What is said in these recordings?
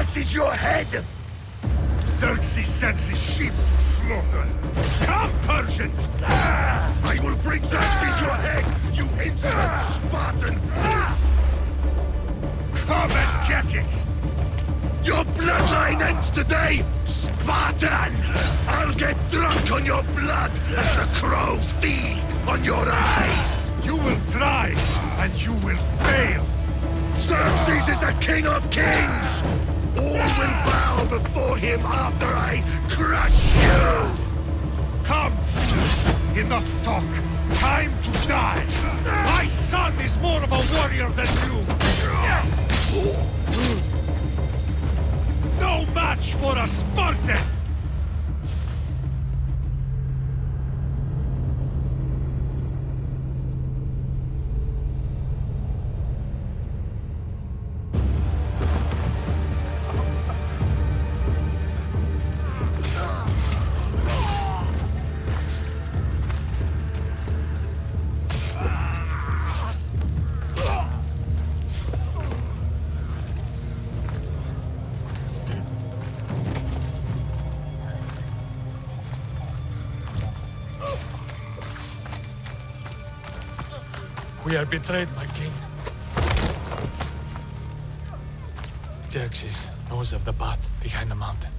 Xerxes your head! Xerxes sends his sheep to slaughter. Come, Persian! I will bring Xerxes your head, you insolent Spartan fool! Come and get it! Your bloodline ends today, Spartan! I'll get drunk on your blood as the crows feed on your eyes! You will try, and you will fail! Xerxes is the king of kings! All will bow before him after I crush you! Come, fools! Enough talk! Time to die! My son is more of a warrior than you! No match for a Spartan! We are betrayed, my king. Xerxes knows of the path behind the mountain.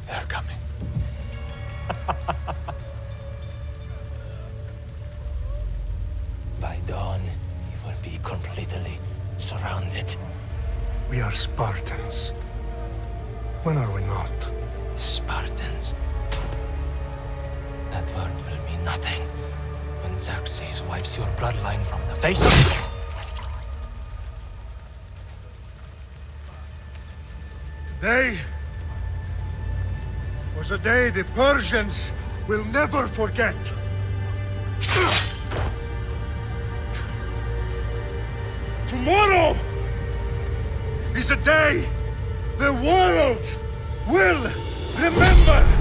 They are coming. By dawn, you will be completely surrounded. We are Spartans. When are we not? Spartans. That word will mean nothing when Xerxes wipes your bloodline from the face of... Today was a day the Persians will never forget. Tomorrow is a day the world will remember.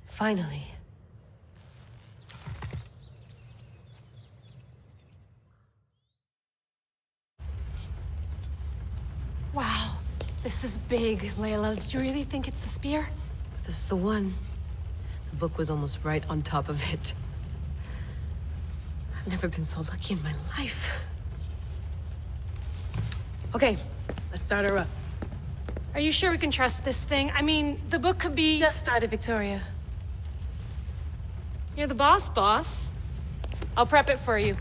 Finally. Wow, this is big, Layla. Did you really think it's the spear? This is the one. The book was almost right on top of it. I've never been so lucky in my life. Okay, let's start her up. Are you sure we can trust this thing? I mean, the book could be... Just started, Victoria. You're the boss. I'll prep it for you.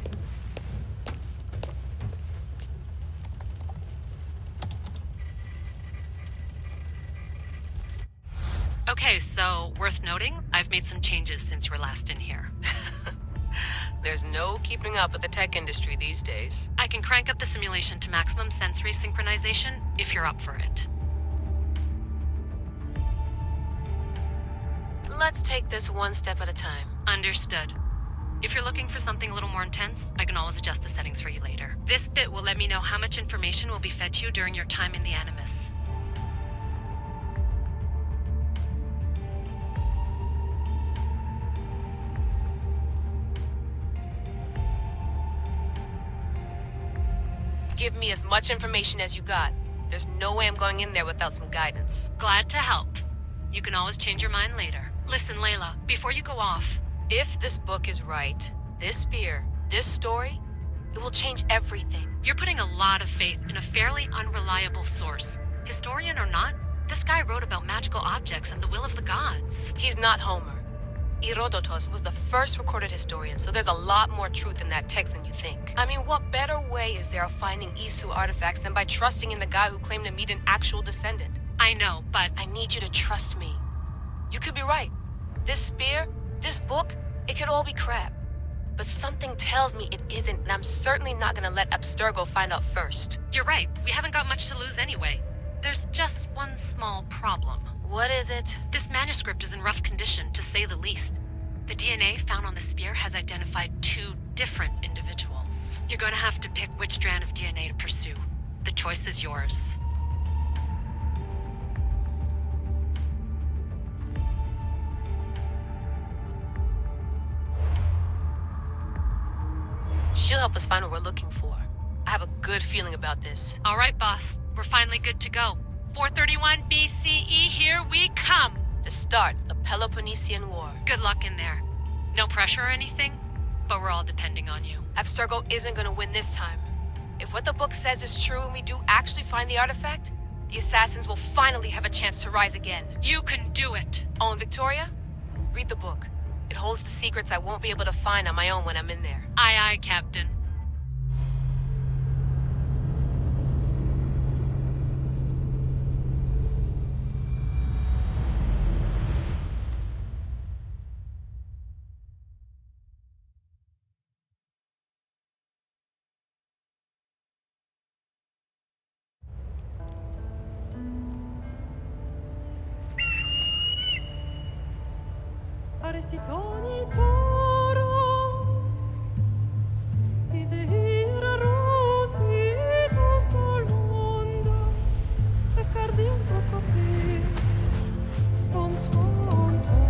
Okay, so worth noting, I've made some changes since you were last in here. There's no keeping up with the tech industry these days. I can crank up the simulation to maximum sensory synchronization if you're up for it. Let's take this one step at a time. Understood. If you're looking for something a little more intense, I can always adjust the settings for you later. This bit will let me know how much information will be fed to you during your time in the Animus. Give me as much information as you got. There's no way I'm going in there without some guidance. Glad to help. You can always change your mind later. Listen, Layla, before you go off... If this book is right, this spear, this story, it will change everything. You're putting a lot of faith in a fairly unreliable source. Historian or not, this guy wrote about magical objects and the will of the gods. He's not Homer. Herodotus was the first recorded historian, so there's a lot more truth in that text than you think. I mean, what better way is there of finding Isu artifacts than by trusting in the guy who claimed to meet an actual descendant? I know, but... I need you to trust me. You could be right. This spear, this book, it could all be crap. But something tells me it isn't, and I'm certainly not gonna let Abstergo find out first. You're right. We haven't got much to lose anyway. There's just one small problem. What is it? This manuscript is in rough condition, to say the least. The DNA found on the spear has identified 2 different individuals. You're gonna have to pick which strand of DNA to pursue. The choice is yours. help us find what we're looking for. I have a good feeling about this. All right, boss. We're finally good to go. 431 BCE, here we come! To start the Peloponnesian War. Good luck in there. No pressure or anything, but we're all depending on you. Abstergo isn't gonna win this time. If what the book says is true and we do actually find the artifact, the assassins will finally have a chance to rise again. You can do it! Oh, and Victoria? Read the book. It holds the secrets I won't be able to find on my own when I'm in there. Aye, aye, Captain. Arrestitoni toro, idehira rositos tolondas, efcardios broskopir, ton son portmo.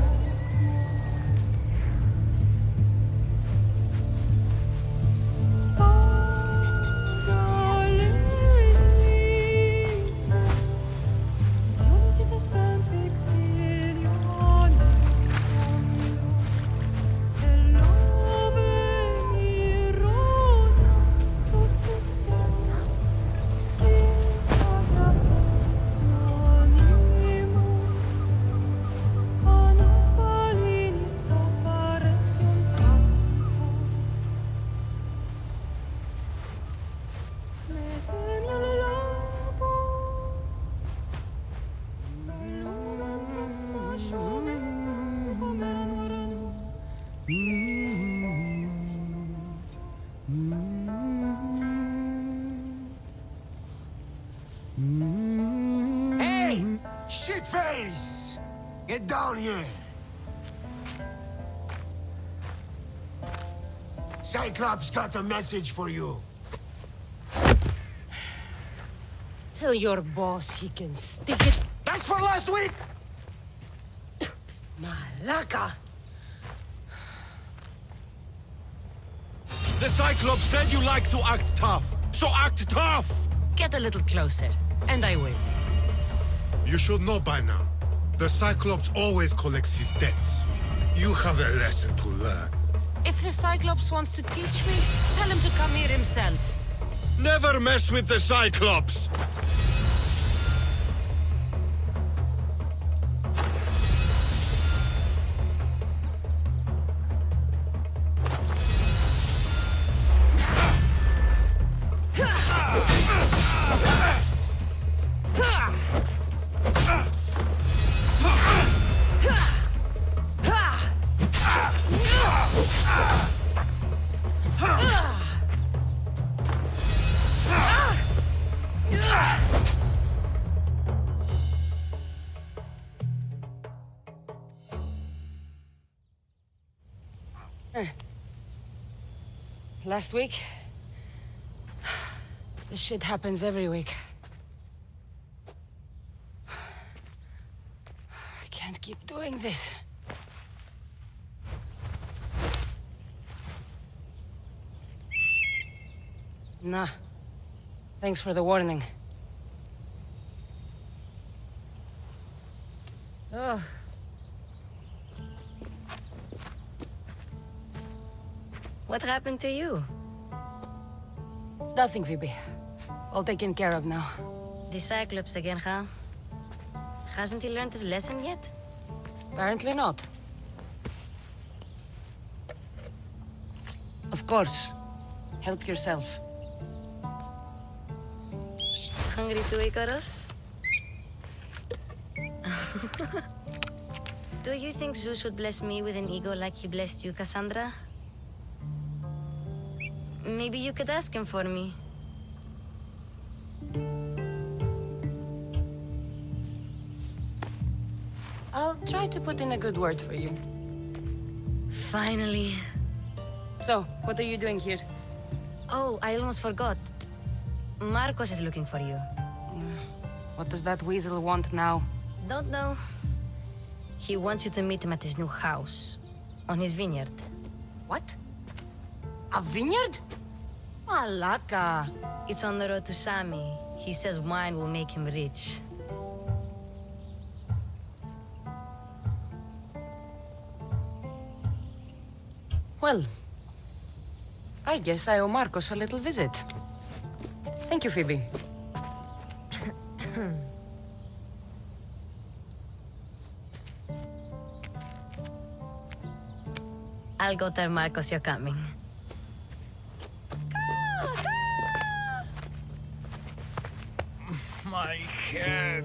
Pagalenise, ionites ben vexilliones. Hey! Shitface! Get down here! Cyclops got a message for you. Tell your boss he can stick it. That's for last week! Malaka! The Cyclops said you like to act tough, so act tough! Get a little closer, and I will. You should know by now. The Cyclops always collects his debts. You have a lesson to learn. If the Cyclops wants to teach me, tell him to come here himself. Never mess with the Cyclops! Last week? This shit happens every week. I can't keep doing this. Nah. Thanks for the warning. Oh. What happened to you? It's nothing, Phoebe. All taken care of now. The Cyclops again, huh? Hasn't he learned his lesson yet? Apparently not. Of course. Help yourself. Hungry too, Icarus? Do you think Zeus would bless me with an ego like he blessed you, Cassandra? Maybe you could ask him for me. I'll try to put in a good word for you. Finally. So, what are you doing here? Oh, I almost forgot. Marcos is looking for you. What does that weasel want now? Don't know. He wants you to meet him at his new house. On his vineyard. What? A vineyard? Malaka. It's on the road to Sami. He says wine will make him rich. Well, I guess I owe Marcos a little visit. Thank you, Phoebe. I'll go tell Marcos you're coming. My head.